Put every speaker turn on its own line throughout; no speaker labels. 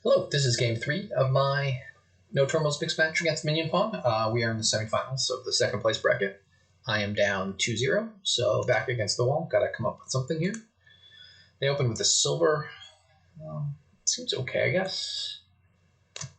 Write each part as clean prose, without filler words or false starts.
Hello, this is game 3 of my No Terminals mixed match against Minionpawn. We are in the semifinals of the second place bracket. I am down 2-0, so back against the wall. Gotta come up with something here. They open with a silver. Seems okay, I guess.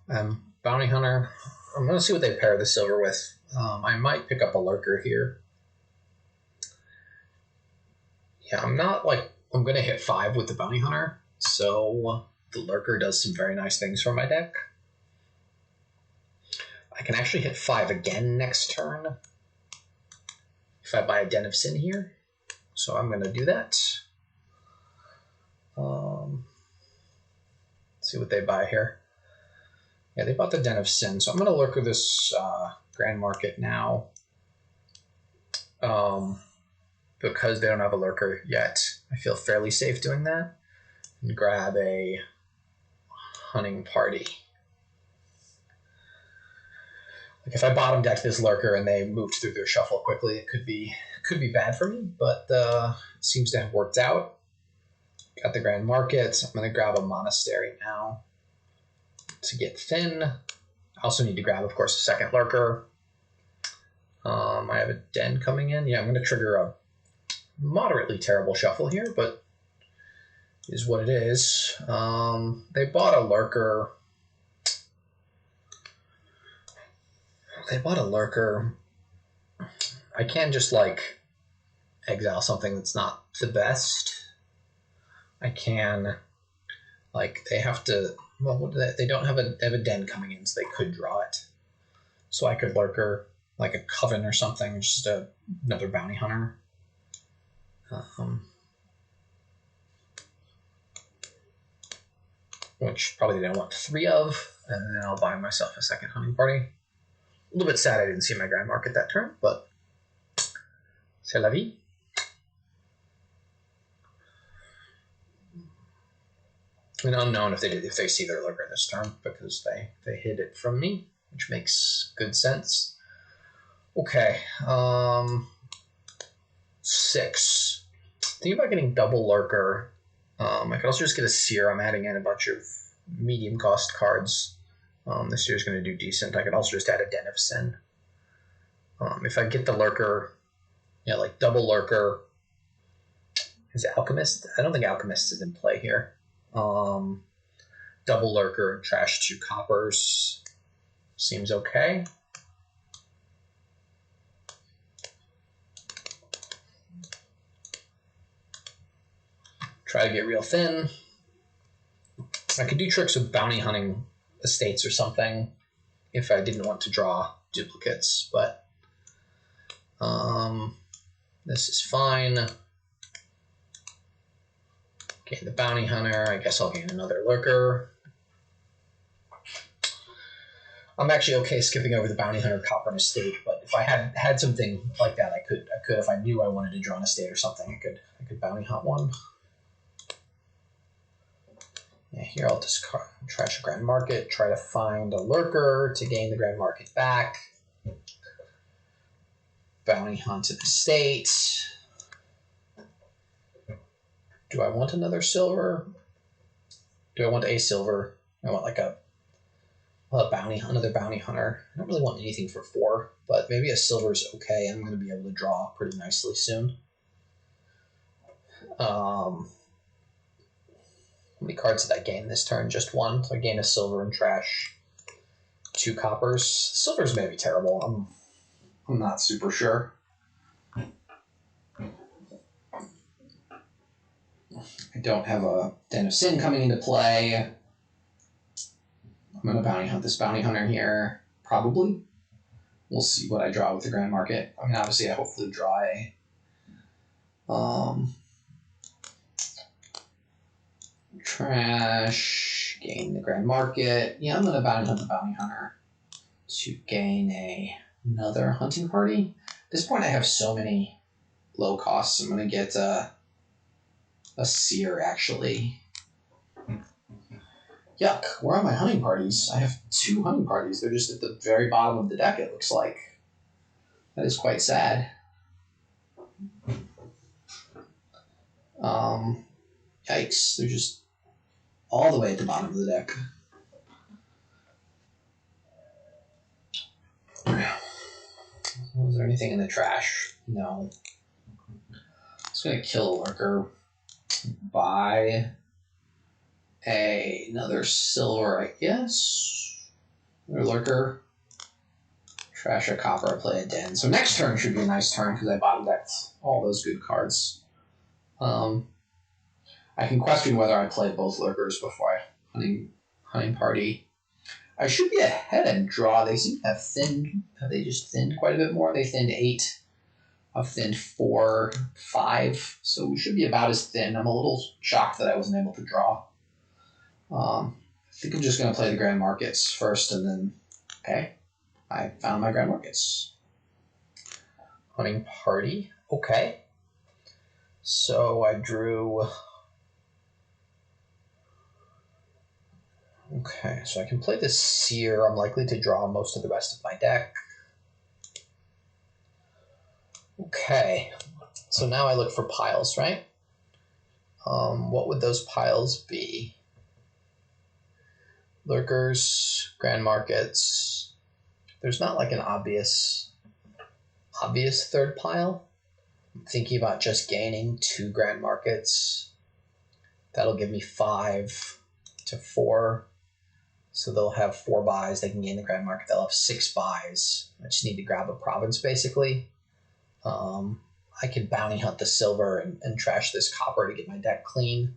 Bounty Hunter. I'm gonna see what they pair the silver with. I might pick up a lurker here. Yeah, I'm gonna hit 5 with the Bounty Hunter, so the lurker does some very nice things for my deck. I can actually hit 5 again next turn if I buy a Den of Sin here. So I'm going to do that. See what they buy here. Yeah, they bought the Den of Sin. So I'm going to lurker this Grand Market now. Because they don't have a lurker yet. I feel fairly safe doing that. And grab a Hunting Party. Like if I bottom deck this lurker and they moved through their shuffle quickly, it could be bad for me, but it seems to have worked out. Got the Grand Market. I'm going to grab a Monastery now to get thin. I also need to grab, of course, a second lurker. I have a Den coming in. Yeah, I'm going to trigger a moderately terrible shuffle here, but is what it is. They bought a lurker. I can't just exile something that's not the best. I can they have to. Well, what do they don't have a Den coming in, so they could draw it. So I could lurker like a Coven or something, just another Bounty Hunter. Which probably they don't want 3 of, and then I'll buy myself a second Hunting Party. A little bit sad I didn't see my Grand Market that turn, but c'est la vie. And unknown if they see their lurker this turn, because they hid it from me, which makes good sense. Okay, 6. Thinking about getting double lurker. I could also just get a Seer. I'm adding in a bunch of medium cost cards. This Seer is going to do decent. I could also just add a Den of Sin. If I get the lurker, yeah, like double lurker. Is Alchemist? I don't think Alchemist is in play here. Double lurker and trash 2 coppers. Seems okay. Try to get real thin. I could do tricks with bounty hunting estates or something if I didn't want to draw duplicates, but this is fine. Gain the bounty hunter. I guess I'll gain another lurker. I'm actually okay skipping over the bounty hunter copper and estate, but if I had something like that, I could if I knew I wanted to draw an estate or something, I could bounty hunt one. Yeah, here I'll discard, trash a Grand Market, try to find a lurker to gain the Grand Market back. Bounty hunt an estate. Do I want another silver? Do I want a silver? I want like another bounty hunter. I don't really want anything for 4, but maybe a silver is okay. I'm going to be able to draw pretty nicely soon. How many cards did I gain this turn? Just 1. So I gain a silver and trash 2 coppers. Silver's maybe terrible. I'm not super sure. I don't have a Den of Sin coming into play. I'm going to bounty hunt this bounty hunter here. Probably. We'll see what I draw with the Grand Market. I mean, obviously, I hopefully draw a trash, gain the Grand Market. Yeah, I'm going to bounty hunt the bounty hunter to gain another hunting party. At this point, I have so many low costs. I'm going to get a Seer, actually. Yuck, where are my hunting parties? I have 2 hunting parties. They're just at the very bottom of the deck, it looks like. That is quite sad. Yikes, they're just all the way at the bottom of the deck. there anything in the trash? No. It's going to kill a lurker. Buy another silver, I guess. Another lurker. Trash a copper, play a den. So next turn should be a nice turn because I bottom decked all those good cards. I can question whether I play both lurkers before I hunting party. I should be ahead and draw. They seem to have thinned. Have they just thinned quite a bit more? They thinned 8. I've thinned 4, 5. So we should be about as thin. I'm a little shocked that I wasn't able to draw. I think I'm just going to play the Grand Markets first and then, okay, I found my Grand Markets. Hunting party, okay. So I drew... Okay, so I can play this Seer. I'm likely to draw most of the rest of my deck. Okay, so now I look for piles, right? What would those piles be? Lurkers, Grand Markets. There's not like an obvious third pile. I'm thinking about just gaining 2 Grand Markets. That'll give me 5 to 4. So they'll have 4 buys. They can gain the Grand Market. They'll have 6 buys. I just need to grab a province, basically. I could bounty hunt the silver and trash this copper to get my deck clean.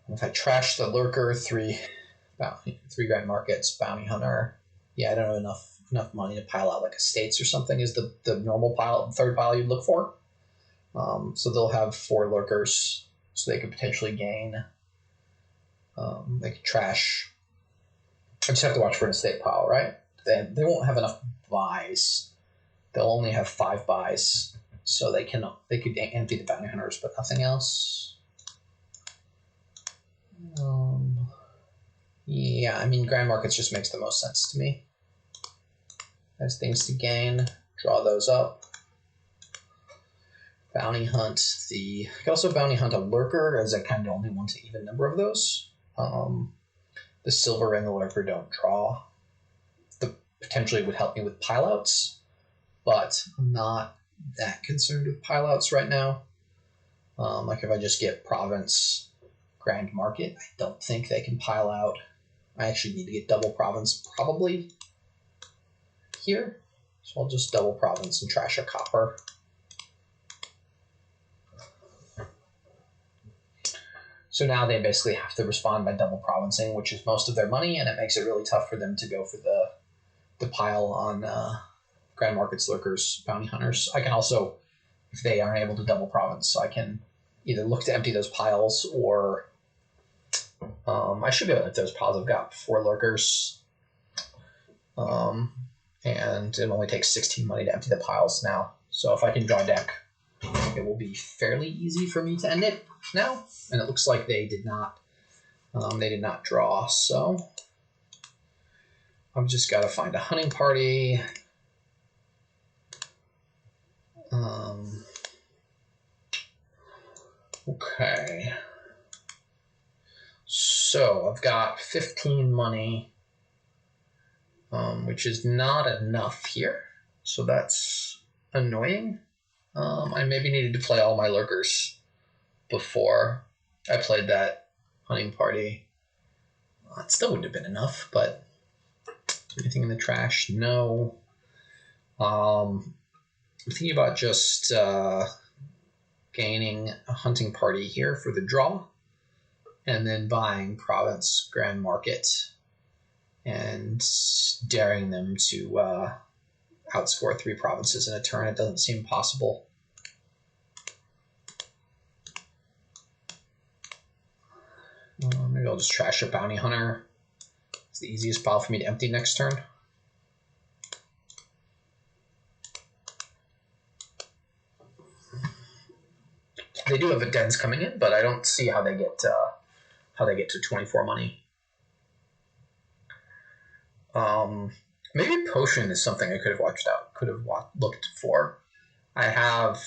If I trash the lurker, 3 Grand Markets, bounty hunter. Yeah, I don't have enough money to pile out like estates or something is the normal pile, third pile you'd look for. So they'll have 4 lurkers, so they could potentially gain. They could trash. I just have to watch for an estate pile, right? They won't have enough buys. They'll only have 5 buys, so they could empty the bounty hunters, but nothing else. Yeah, I mean, Grand Markets just makes the most sense to me. Has things to gain. Draw those up. Bounty hunt I can also bounty hunt a lurker, as I kind of only want an even number of those. The silver and the lurker don't draw. Potentially would help me with pileouts, but I'm not that concerned with pileouts right now. Like if I just get province, Grand Market, I don't think they can pile out. I actually need to get double province probably here. So I'll just double province and trash a copper. So now they basically have to respond by double provincing, which is most of their money, and it makes it really tough for them to go for the pile on Grand Markets, lurkers, bounty hunters. I can also, if they aren't able to double province, I can either look to empty those piles or I should be able to empty those piles. I've got 4 lurkers. And it only takes 16 money to empty the piles now. So if I can draw a deck, it will be fairly easy for me to end it now. And it looks like they did not draw. So I've just got to find a hunting party. Okay. So I've got 15 money, which is not enough here. So that's annoying. I maybe needed to play all my lurkers before I played that hunting party. It still wouldn't have been enough, but anything in the trash? No. I'm thinking about just gaining a hunting party here for the draw, and then buying province, Grand Market, and daring them to outscore 3 provinces in a turn. It doesn't seem possible. Maybe I'll just trash a bounty hunter. It's the easiest pile for me to empty next turn. They do have a dens coming in, but I don't see how they get to 24 money. Maybe potion is something I could have looked for. I have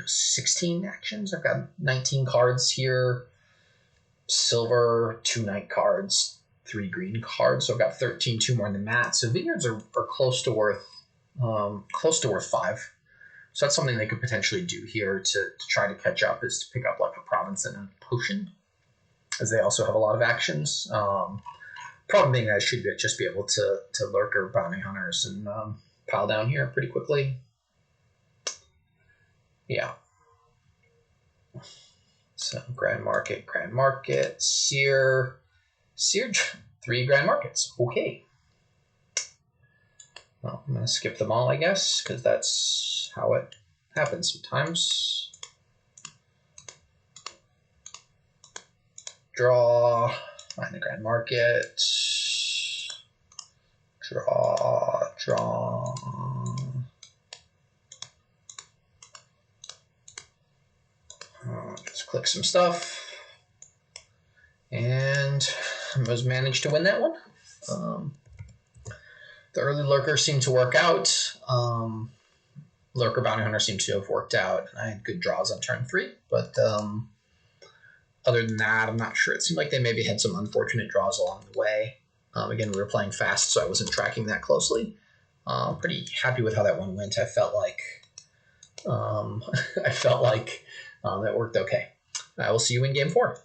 16 actions. I've got 19 cards here. Silver, 2 night cards. 3 green cards, so I've got 13, 2 more than Matt. So Vineyards are close to worth 5. So that's something they could potentially do here to try to catch up, is to pick up like a province and a potion, as they also have a lot of actions. Problem being, I should just be able to lurker bounty hunters and pile down here pretty quickly. Yeah. So Grand Market, Seer, 3 Grand Markets. Okay. Well, I'm going to skip them all, I guess, because that's how it happens sometimes. Draw, find the Grand Market. Draw. Just click some stuff. And I was managed to win that one. The early lurker seemed to work out. Lurker Bounty Hunter seemed to have worked out, and I had good draws on turn 3. But other than that, I'm not sure. It seemed like they maybe had some unfortunate draws along the way. Again, we were playing fast, so I wasn't tracking that closely. Pretty happy with how that one went. I felt like it worked okay. I will see you in game 4.